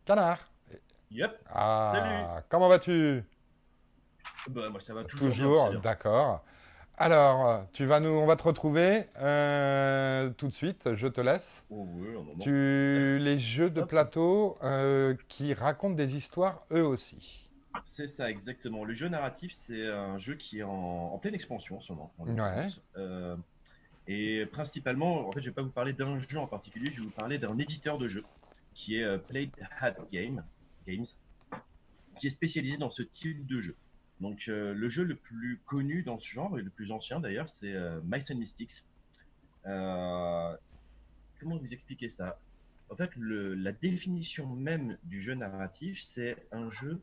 Canard. Yep. Salut. Ah, comment vas-tu? Bah, moi, ça va toujours bien, Toujours, c'est-à-dire. d'accord. Alors, on va te retrouver tout de suite. Je te laisse. Oh, oui, un moment. Les jeux de Hop. plateau qui racontent des histoires eux aussi. C'est ça, exactement. Le jeu narratif, c'est un jeu qui est en pleine expansion en ce moment, en Ouais. l'occurrence. Et principalement, en fait, je vais pas vous parler d'un jeu en particulier, je vais vous parler d'un éditeur de jeux qui est Games, qui est spécialisé dans ce type de jeu. Donc, le jeu le plus connu dans ce genre, et le plus ancien d'ailleurs, c'est Mice and Mystics. Euh, Comment vous expliquer ça? En fait, la définition même du jeu narratif, c'est un jeu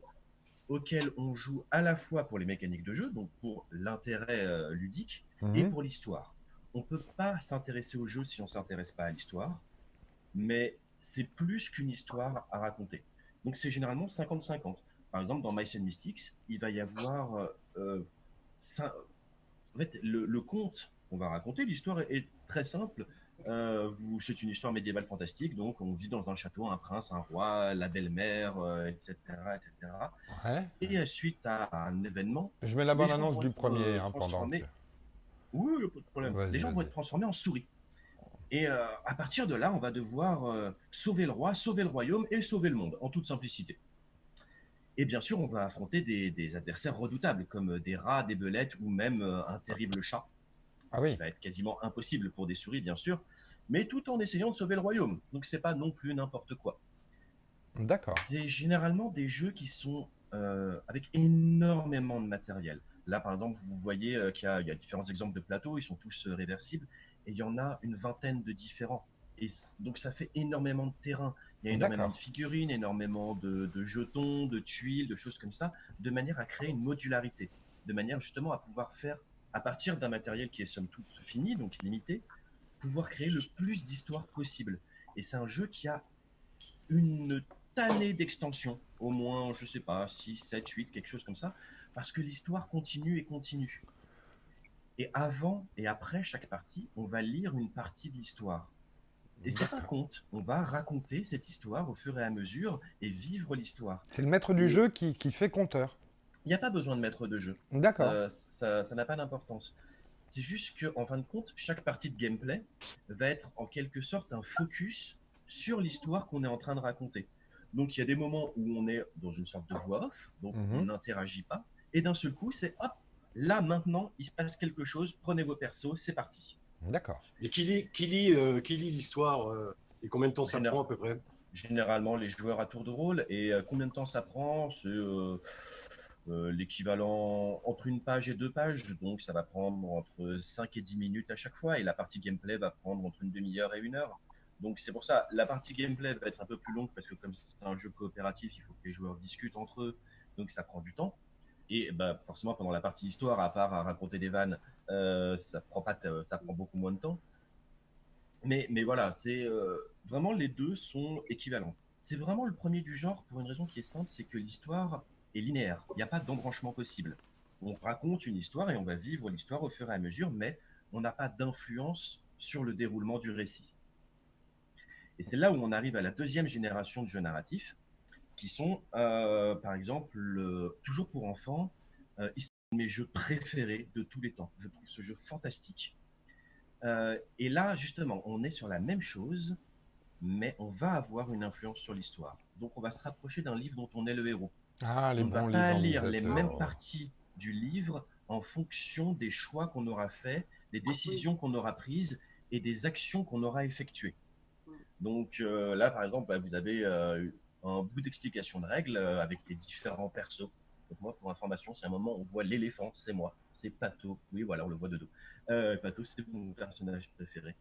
auquel on joue à la fois pour les mécaniques de jeu, donc pour l'intérêt ludique, et Mhm. pour l'histoire. On ne peut pas s'intéresser au jeu si on ne s'intéresse pas à l'histoire, mais c'est plus qu'une histoire à raconter. Donc c'est généralement 50-50. Par exemple, dans Mice and Mystics, il va y avoir en fait, le conte qu'on va raconter, l'histoire est très simple. C'est une histoire médiévale fantastique, donc on vit dans un château, un prince, un roi, la belle-mère, etc., etc. Ouais. Et suite à un événement, Je mets la les gens bande-annonce vont du être premier hein, pendant que. transformés. Oui, pas de problème. Les Vas-y, gens vont vas-y. être transformés en souris. Et à partir de là, on va devoir sauver le roi, sauver le royaume et sauver le monde, en toute simplicité. Et bien sûr, on va affronter des adversaires redoutables, comme des rats, des belettes ou même un terrible chat, Ah ce qui oui, va être quasiment impossible pour des souris, bien sûr, mais tout en essayant de sauver le royaume. Donc c'est pas non plus n'importe quoi. d'accord. C'est généralement des jeux qui sont avec énormément de matériel. Là, par exemple, vous voyez qu'il y a différents exemples de plateaux, ils sont tous réversibles, et il y en a une vingtaine de différents. Et donc ça fait énormément de terrain. Il y a énormément D'accord. de figurines, énormément de jetons, de tuiles, de choses comme ça, de manière à créer une modularité, de manière justement à pouvoir faire, à partir d'un matériel qui est somme toute fini, donc limité, pouvoir créer le plus d'histoires possible. Et c'est un jeu qui a une tannée d'extensions, au moins, je sais pas, 6 7 8 quelque chose comme ça, parce que l'histoire continue et continue. Et avant et après chaque partie, on va lire une partie de l'histoire. Et c'est un D'accord. conte, on va raconter cette histoire au fur et à mesure et vivre l'histoire. C'est le maître du Et jeu qui fait compteur. il n'y a pas besoin de maître de jeu, D'accord. ça n'a pas d'importance. C'est juste que, en fin de compte, chaque partie de gameplay va être en quelque sorte un focus sur l'histoire qu'on est en train de raconter. Donc il y a des moments où on est dans une sorte de voix off, donc on Mhm. n'interagit pas, et d'un seul coup c'est hop, là maintenant il se passe quelque chose, prenez vos persos, c'est parti. D'accord. Et qui lit l'histoire et combien de temps ça Général, prend à peu près? Généralement les joueurs à tour de rôle, et combien de temps ça prend? C'est l'équivalent entre une page et deux pages, donc ça va prendre entre 5 et 10 minutes à chaque fois, et la partie gameplay va prendre entre une demi-heure et une heure. Donc c'est pour ça, la partie gameplay va être un peu plus longue, parce que comme c'est un jeu coopératif, il faut que les joueurs discutent entre eux, donc ça prend du temps. Et bah, forcément, pendant la partie histoire, à part à raconter des vannes, ça prend beaucoup moins de temps. Mais voilà, c'est vraiment les deux sont équivalents. C'est vraiment le premier du genre pour une raison qui est simple, c'est que l'histoire est linéaire. Il n'y a pas d'embranchement possible. On raconte une histoire et on va vivre l'histoire au fur et à mesure, mais on n'a pas d'influence sur le déroulement du récit. Et c'est là où on arrive à la deuxième génération de jeux narratifs, qui sont, par exemple, toujours pour enfants, mes jeux préférés de tous les temps. Je trouve ce jeu fantastique. Et là, justement, on est sur la même chose, mais on va avoir une influence sur l'histoire. Donc on va se rapprocher d'un livre dont on est le héros. Ah, les On ne va bons pas livres, vous lire les êtes. mêmes parties du livre en fonction des choix qu'on aura faits, des décisions qu'on aura prises et des actions qu'on aura effectuées. Donc là, par exemple, bah, vous avez un bout d'explication de règles avec les différents persos. Donc moi, pour information, c'est un moment où on voit l'éléphant, c'est moi, c'est Pato. Oui, voilà, on le voit de dos. Pato, c'est mon personnage préféré.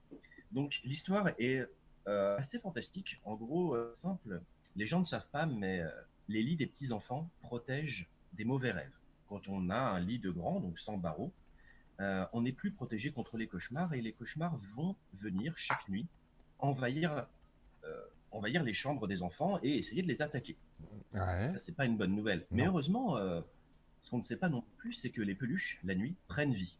Donc l'histoire est assez fantastique. En gros, simple. Les gens ne savent pas, mais les lits des petits enfants protègent des mauvais rêves. Quand on a un lit de grand, donc sans barreaux, on n'est plus protégé contre les cauchemars, et les cauchemars vont venir chaque nuit envahir, envahir les chambres des enfants et essayer de les attaquer. Ouais. Ça, c'est pas une bonne nouvelle. Mais Non. heureusement, ce qu'on ne sait pas non plus, c'est que les peluches, la nuit, prennent vie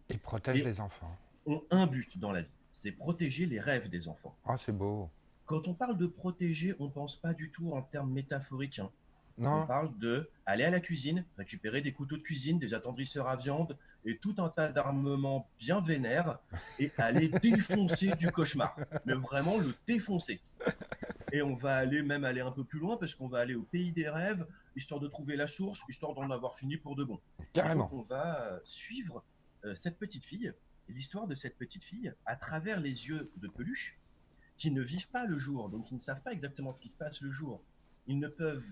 Il protège et les enfants. ont un but dans la vie, c'est protéger les rêves des enfants. Ah, c'est beau. Quand on parle de protéger, on pense pas du tout en termes métaphoriques, hein. On Non? parle de aller à la cuisine, récupérer des couteaux de cuisine, des attendrisseurs à viande et tout un tas d'armements bien vénères et aller défoncer du cauchemar. Mais vraiment le défoncer. Et on va aller un peu plus loin parce qu'on va aller au pays des rêves, histoire de trouver la source, histoire d'en avoir fini pour de bon. Et donc Carrément. on va suivre cette petite fille, l'histoire de cette petite fille à travers les yeux de Peluche qui ne vivent pas le jour, donc ils ne savent pas exactement ce qui se passe le jour. Ils ne peuvent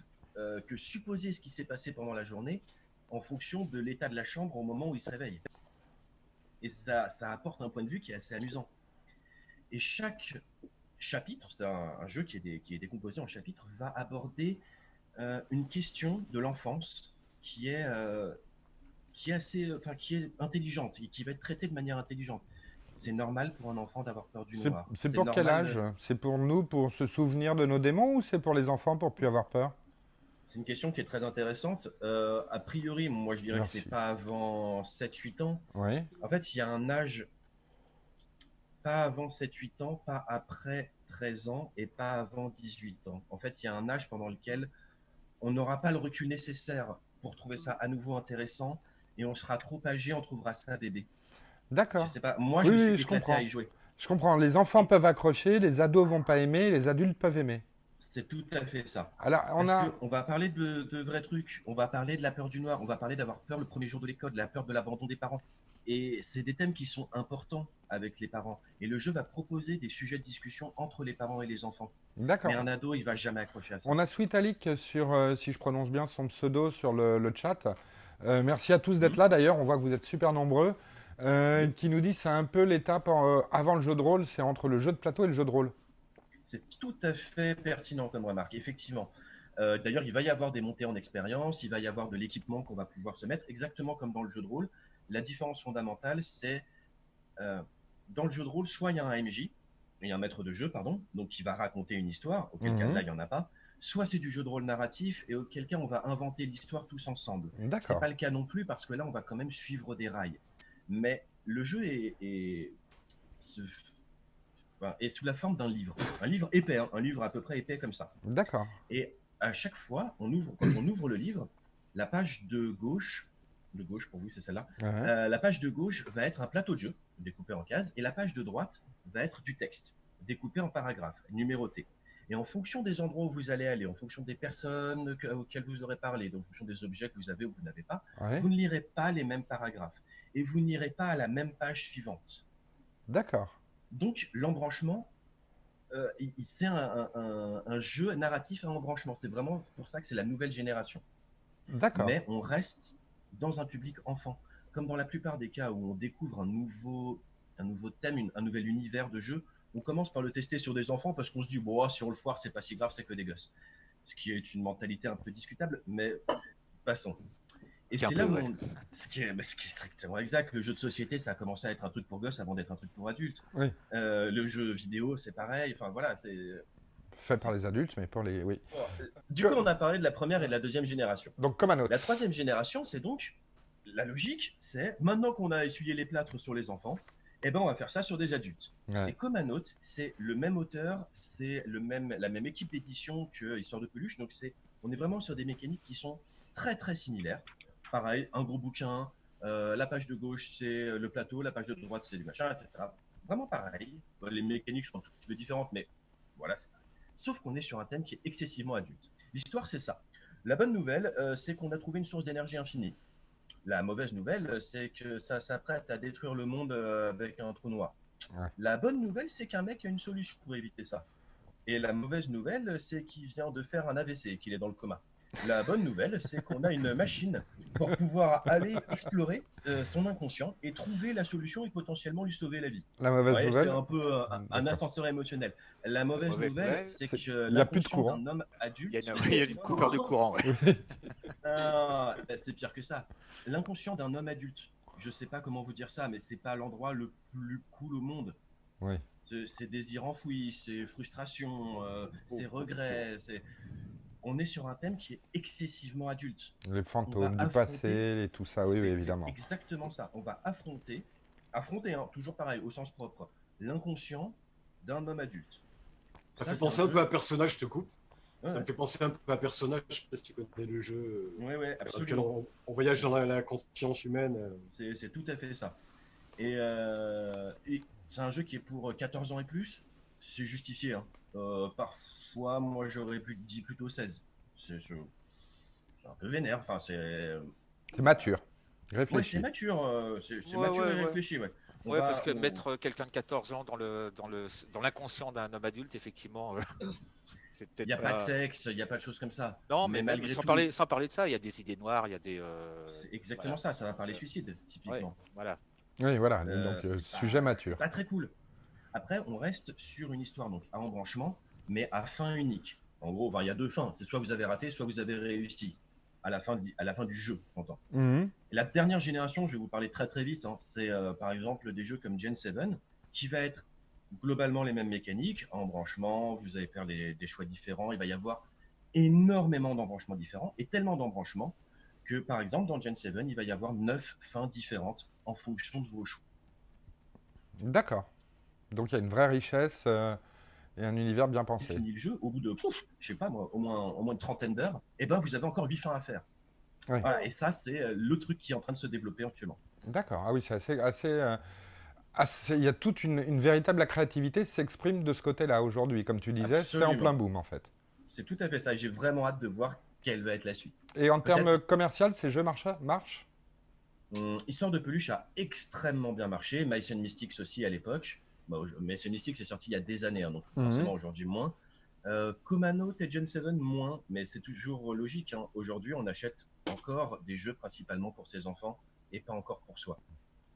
que supposer ce qui s'est passé pendant la journée en fonction de l'état de la chambre au moment où ils se réveillent. Et ça apporte un point de vue qui est assez amusant. Et chaque chapitre, c'est un jeu qui est décomposé en chapitres, va aborder une question de l'enfance qui est qui est intelligente et qui va être traitée de manière intelligente. C'est normal pour un enfant d'avoir peur du C'est noir. c'est C'est pour quel normal. âge? C'est pour nous, pour se souvenir de nos démons, ou c'est pour les enfants pour plus avoir peur? C'est une question qui est très intéressante. A priori, moi je dirais que Merci. c'est pas avant 7-8 ans. Oui. En fait, il y a un âge pas avant 7-8 ans, pas après 13 ans et pas avant 18 ans. En fait, il y a un âge pendant lequel on n'aura pas le recul nécessaire pour trouver ça à nouveau intéressant et on sera trop âgé, on trouvera ça bébé. Je D'accord. sais pas, moi je Oui, me suis oui, je éclaté à comprends. y jouer. Je comprends. Les enfants Et peuvent accrocher, les ados vont pas aimer, les adultes peuvent aimer. c'est tout à fait ça. Alors, on Parce a... qu'on va parler de vrais trucs, on va parler de la peur du noir, on va parler d'avoir peur le premier jour de l'école, de la peur de l'abandon des parents. Et c'est des thèmes qui sont importants avec les parents. Et le jeu va proposer des sujets de discussion entre les parents et les enfants. Mais D'accord. un ado, il va jamais accrocher à ça. On a Sweet Alec sur, si je prononce bien son pseudo, sur le chat. Merci à tous d'être Mhm. là d'ailleurs, on voit que vous êtes super nombreux. Oui, Qui nous dit c'est un peu l'étape avant le jeu de rôle, c'est entre le jeu de plateau et le jeu de rôle. c'est tout à fait pertinent comme remarque, effectivement. D'ailleurs, il va y avoir des montées en expérience, il va y avoir de l'équipement qu'on va pouvoir se mettre, exactement comme dans le jeu de rôle. La différence fondamentale, c'est euh, dans le jeu de rôle, soit il y a un MJ, il y a un maître de jeu, pardon, donc qui va raconter une histoire, auquel cas là, Mhm. il n'y en a pas. Soit c'est du jeu de rôle narratif, et auquel cas on va inventer l'histoire tous ensemble. C'est D'accord. pas le cas non plus, parce que là, on va quand même suivre des rails. Mais le jeu se- est sous la forme d'un livre. Un livre épais, hein, un livre à peu près épais comme ça. D'accord. Et à chaque fois, quand on ouvre le livre, la page de gauche pour vous, c'est celle-là, Ouais. la page de gauche va être un plateau de jeu découpé en cases, et la page de droite va être du texte découpé en paragraphes, numérotés. Et en fonction des endroits où vous allez aller, en fonction des personnes auxquelles vous aurez parlé, en fonction des objets que vous avez ou que vous n'avez pas, Ouais. vous ne lirez pas les mêmes paragraphes. Et vous n'irez pas à la même page suivante. D'accord. Donc, l'embranchement, c'est un jeu narratif à embranchement. C'est vraiment pour ça que c'est la nouvelle génération. D'accord. Mais on reste dans un public enfant. Comme dans la plupart des cas où on découvre un nouveau thème, un nouvel univers de jeu, on commence par le tester sur des enfants parce qu'on se dit, bon, si on le foire, c'est pas si grave, c'est que des gosses. Ce qui est une mentalité un peu discutable, mais passons. Et C'est un c'est peu là où vrai. ce qui est strictement exact. Le jeu de société, ça a commencé à être un truc pour gosses avant d'être un truc pour adultes. Oui. Le jeu vidéo, c'est pareil. Enfin voilà, Fait par les adultes, mais pour les... Oui. Du coup, on a parlé de la première et de la deuxième génération. Donc, comme un La autre. troisième génération, c'est donc la logique, c'est maintenant qu'on a essuyé les plâtres sur les enfants, eh ben on va faire ça sur des adultes. Ouais. Et comme un autre, c'est le même auteur, c'est la même équipe d'édition que Histoire de Peluche, donc on est vraiment sur des mécaniques qui sont très très similaires. Pareil, un gros bouquin, la page de gauche c'est le plateau, la page de droite c'est du machin, etc. Vraiment pareil. Les mécaniques sont un tout petit peu différentes, mais voilà, c'est pareil. Sauf qu'on est sur un thème qui est excessivement adulte. L'histoire, c'est ça. La bonne nouvelle, c'est qu'on a trouvé une source d'énergie infinie. La mauvaise nouvelle, c'est que ça s'apprête à détruire le monde avec un trou noir. Ouais. La bonne nouvelle, c'est qu'un mec a une solution pour éviter ça. Et la mauvaise nouvelle, c'est qu'il vient de faire un AVC et qu'il est dans le coma. La bonne nouvelle, c'est qu'on a une machine pour pouvoir aller explorer son inconscient et trouver la solution et potentiellement lui sauver la vie. La mauvaise Ouais, c'est nouvelle... un peu un D'accord. ascenseur émotionnel. La mauvaise mauvaise nouvelle, nouvelle, c'est c'est- que il y a plus de l'inconscient courant. d'un homme Il y a adulte. il y a une coupure de courant. Ouais. Ah, c'est pire que ça. L'inconscient d'un homme adulte. Je sais pas comment vous dire ça, mais c'est pas l'endroit le plus cool au monde. Oui. C'est désirs enfouis, c'est frustration, c'est regrets. On est sur un thème qui est excessivement adulte. Les On va fantômes du affronter. passé, et tout ça, oui, oui, C'est évidemment. exactement ça. On va affronter, hein, toujours pareil, au sens propre, l'inconscient d'un homme adulte. Ça Ça, fait c'est un penser un jeu. peu à Persona, je te coupe. Ouais, Ça me fait penser un peu à Persona, je sais pas si tu connais le jeu ouais, ouais, dans lequel absolument. on voyage dans la conscience humaine. C'est tout à fait ça. Et c'est un jeu qui est pour 14 ans et plus. C'est justifié, hein. Parfois, moi, j'aurais dit plutôt 16. C'est un peu vénère. Enfin, C'est mature. ouais, c'est Réfléchis. mature. C'est Ouais, mature ouais, et ouais. réfléchi, ouais. Ouais, parce que On... mettre quelqu'un de 14 ans dans l'inconscient d'un homme adulte, effectivement, c'est Il n'y peut-être a pas de pas. sexe, il n'y a pas de choses comme ça. Non, Mais mais même malgré tout, sans parler de ça, il y a des idées noires, il y a des. c'est exactement Voilà. ça. Ça va Donc, parler suicide, ouais, typiquement. voilà. Oui, voilà. Donc, sujet C'est mature. pas très cool. Après, on reste sur une histoire donc à embranchement, mais à fin unique. En gros, enfin, il y a deux fins. C'est soit vous avez raté, soit vous avez réussi. À la fin du jeu, j'entends. Mhm. Et la dernière génération, je vais vous parler très très vite, hein, c'est par exemple des jeux comme Gen 7, qui va être globalement les mêmes mécaniques, embranchement, vous allez faire des choix différents, il va y avoir énormément d'embranchements différents, et tellement d'embranchements que par exemple dans Gen 7, il va y avoir 9 fins différentes en fonction de vos choix. D'accord. Donc, il y a une vraie richesse et un univers bien J'ai pensé. fini le jeu, au bout de, je sais pas moi, au moins une trentaine d'heures, et ben vous avez encore 8 fins à faire. Oui. Voilà, et ça, c'est le truc qui est en train de se développer actuellement. D'accord. Ah oui, c'est il y a toute une véritable créativité s'exprime de ce côté-là aujourd'hui. Comme tu disais, c'est en plein Absolument. boom en fait. C'est tout à fait ça. J'ai vraiment hâte de voir quelle va être la suite. Et en termes Peut-être, commercial, ces jeux marchent? Histoire de Peluche a extrêmement bien marché. Mice and Mystics aussi à l'époque. Bon, Mice and Mystics est sorti il y a des années, hein, donc Mhm. forcément aujourd'hui moins. Komano, Gen 7 moins, mais c'est toujours logique, hein. Aujourd'hui, on achète encore des jeux principalement pour ses enfants et pas encore pour soi.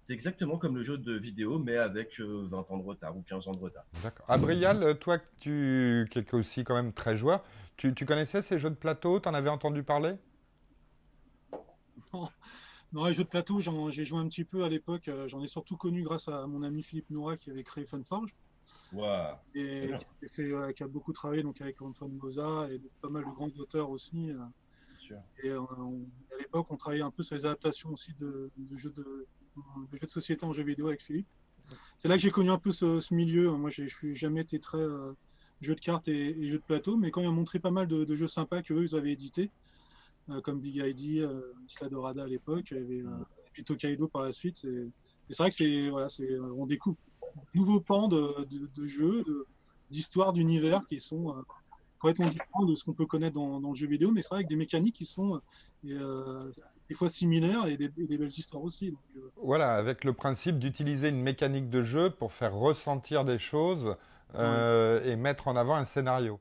C'est exactement comme le jeu de vidéo, mais avec 20 ans de retard ou 15 ans de retard. D'accord. Abrial, toi qui es aussi quand même très joueur, tu connaissais ces jeux de plateau? T'en avais entendu parler? Non, non, les jeux de plateau, j'ai joué un petit peu à l'époque. J'en ai surtout connu grâce à mon ami Philippe Noura qui avait créé Funforge Waouh, très et bien, qui a beaucoup travaillé donc avec Antoine Moza et pas mal de grands auteurs aussi. c'est sûr. Et à l'époque, on travaillait un peu sur les adaptations aussi de jeux de société en jeux vidéo avec Philippe. C'est là que j'ai connu un peu ce milieu. Moi, je n'ai jamais été très jeux de cartes et jeux de plateau, mais quand ils ont montré pas mal de jeux sympas qu'eux, ils avaient édités, comme Big ID, Isla Dorada à l'époque, et puis Tokaido par la suite. Et c'est vrai que voilà, on découvre de nouveaux pans de jeux, d'histoires, d'univers qui sont complètement différents de ce qu'on peut connaître dans le jeu vidéo, mais c'est vrai avec des mécaniques qui sont des fois similaires et des belles histoires aussi. Donc, Voilà, avec le principe d'utiliser une mécanique de jeu pour faire ressentir des choses ouais. et mettre en avant un scénario.